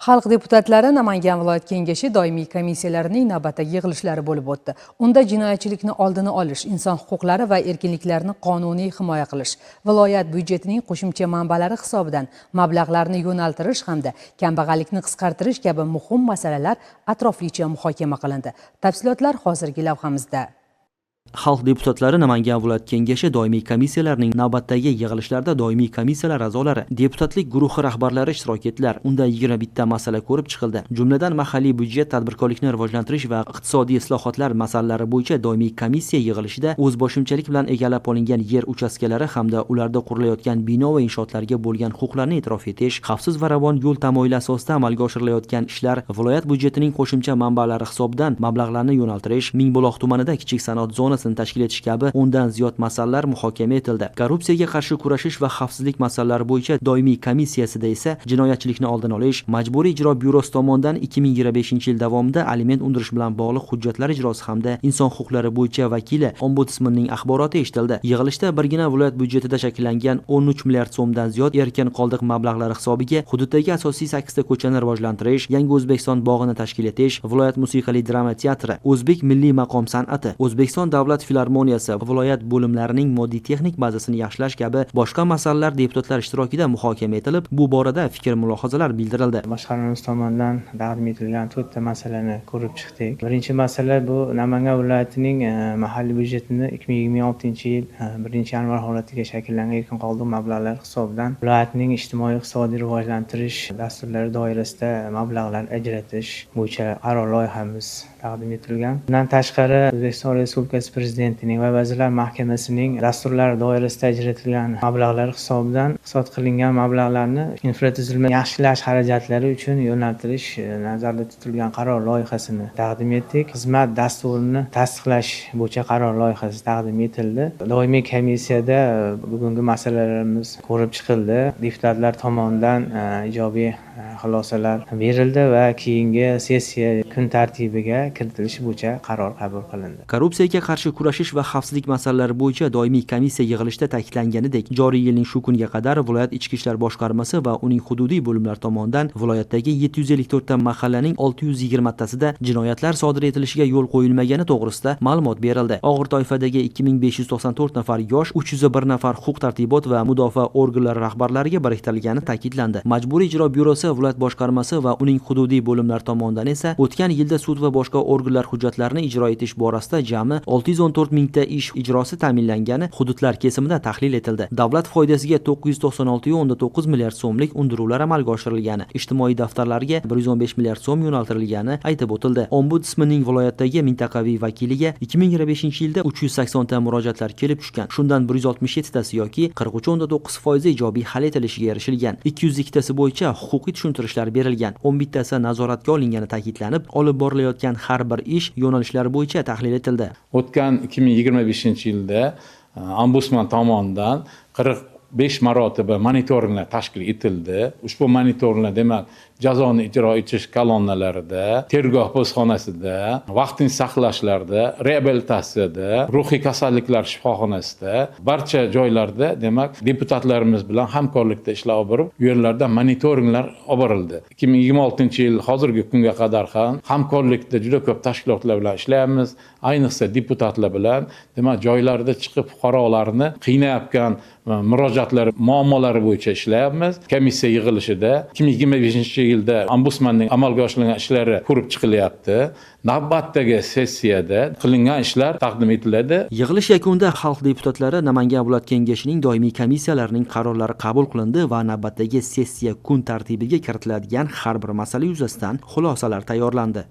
Xalq deputatlari Namangan viloyat kengashi doimiy komissiyalarining navbatdagi yig'ilishlari bo'lib o'tdi. Unda jinoyatchilikni oldini olish, inson huquqlari va erkinliklarini qonuniy himoya qilish, viloyat byudjetining qo'shimcha manbalari hisobidan mablag'larni yo'naltirish hamda kambag'allikni qisqartirish kabi muhim masalalar atroflicha muhokama qilindi. Tafsilotlar hozirgi lavhamizda. Xalq deputatlari Namangan viloyat kengashi doimiy komissiyalarining navbatdagi yig'ilishlarida doimiy komissiyalar a'zolari, deputatlik guruhi rahbarlari ishtirok etdilar. Unda 21 masala ko'rib chiqildi. Jumladan mahalliy byudjet, tadbirkorlikni rivojlantirish va iqtisodiy islohotlar masalalari bo'yicha doimiy komissiya yig'ilishida o'zboshimchalik bilan egallab olingan yer uchastkalari hamda ularda qurilayotgan bino va inshootlarga bo'lgan huquqlarni e'tirof etish, xavfsiz va ravon yo'l tamoyili asosida amalga oshirilayotgan ishlar, viloyat byudjetining qo'shimcha manbalari hisobidan mablag'larni yo'naltirish, Mingbuloq tumanida kichik sanoat zonasi tashkil etish kabi o'ndan ziyod masalalar muhokama etildi. Korrupsiyaga qarshi kurashish va xavfsizlik masalalari bo'yicha doimiy komissiyasida esa jinoyatchilikni oldini olish, majburiy ijro byurosi tomonidan 2025 yil davomida aliment undirish bilan bog'liq hujjatlar ijrosi hamda inson huquqlari bo'yicha vakili ombudsmanning axboroti eshitildi. Yig'ilishda birgina viloyat byudjetida shakllangan 13 milliard so'mdan ziyod erkin qoldiq mablag'lari hisobiga hududdagi asosiy 8 ta ko'chani rivojlantirish, Yangi O'zbekiston bog'ini tashkil etish, viloyat musiqali drama teatri, O'zbek milliy maqom san'ati, O'zbekiston davlat filarmoniyasi, viloyat bo'limlarining moddiy texnik bazasini yaxshilash kabi boshqa masalalar deputatlar ishtirokida muhokama etilib, bu borada fikr-mulohazalar bildirildi. Boshqarmamiz tomonidan taqdim etilgan 4 ta masalani ko'rib chiqdik. Birinchi masala bu Namangan viloyatining mahalliy byudjetini 2026-yil 1-yanvar holatiga shakllangan erkin qoldiq mablag'lar hisobidan viloyatning ijtimoiy-iqtisodiy rivojlantirish dasturlari doirasida mablag'lar ajratish bo'yicha qaror loyihamiz taqdim etilgan. Bundan tashqari O'zbekiston Respublikasi Prezidentining va Vazirlar Mahkamasining dasturlari doirasida ajratilgan mablag'lar hisobidan hisob qilingan mablag'larni infratuzilma yaxshilash xarajatlari uchun yo'naltirish nazarda tutilgan qaror loyihasini taqdim etdik. Xizmat dasturini tasdiqlash bo'yicha qaror loyihasi taqdim etildi. Doimiy komissiyada bugungi masalalarimiz ko'rib chiqildi. Deputatlar tomonidan ijobiy xulosalar berildi va keyingi sessiya kun tartibiga kiritilishi bo'yicha qaror qabul qilindi. Korrupsiyaga qarshi kurashish va xavfsizlik masalalari bo'yicha doimiy komissiya yig'ilishida ta'kidlanganidek, joriy yilning shu kunga qadar viloyat ichki ishlar boshqarmasi va uning hududiy bo'limlari tomonidan viloyatdagi 754 ta mahallaning 620 tasida jinoyatlar sodir etilishiga yo'l qo'yilmagani to'g'risida ma'lumot berildi. Og'ir toifadagi 2594 nafar yosh, 301 nafar huquq-tartibot va mudofaa organlari rahbarlariga biriktirilgani ta'kidlandi. Majburiy ijro byurosi, viloyat boshqarmasi va uning hududiy bo'limlari tomonidan esa o'tgan yilda sud va boshqa organlar hujjatlarini ijro etish borasida jami 614 mingta ish ijrosi ta'minlangani hududlar kesimida tahlil etildi. Davlat foydasiga 996.9 milliard so'mlik undiruvlar amalga oshirilgani, ijtimoiy daftarlarga 115 milliard so'm yo'naltirilgani aytib o'tildi. Ombudsmanning viloyatdagi mintaqaviy vakiliga 2025 yilda 380 ta murojaatlar kelib tushgan. Shundan 167 tasi yoki 43.9% ijobiy hal etilishiga erishilgan. 202 tasi bo'yicha huquqiy tushuntirishlar berilgan. 11 tasi nazoratga olingani ta'kidlanib, olib borilayotgan har bir ish yo'nalishlari bo'yicha tahlil etildi. O'tgan 2025-yilda ombudsman tomonidan 45 marotaba monitoringlar tashkil etildi. Ushbu monitoringlar demak jazoni ijro etish kolonnalarida, tergov postxonasida, vaqtincha saqlashlarda, reabilitatsiyada, ruhiy kasalliklar shifoxonasida, barcha joylarda demak deputatlarimiz bilan hamkorlikda ishlab borib, u yerlarda monitoringlar olib borildi. 2026-yil hozirgi kunga qadar ham hamkorlikda juda ko'p tashkilotlar bilan ishlayapmiz. Ayniqsa deputatlar bilan demak joylarda chiqib fuqarolarni qiynayotgan murojaatlar, muammolari bo'yicha ishlayapmiz. Komissiya yig'ilishida 2025-yilda ombudsmanning amalga oshirilgan ishlari ko'rib chiqilyapti. Navbatdagi sessiyada qilingan ishlar taqdim etiladi. Yig'ilish yakunida xalq deputatlari Namangan viloyat kengashining doimiy komissiyalarining qarorlari qabul qilindi va navbatdagi sessiya kun tartibiga kiritiladigan har bir masala yuzasidan xulosalar tayyorlandi.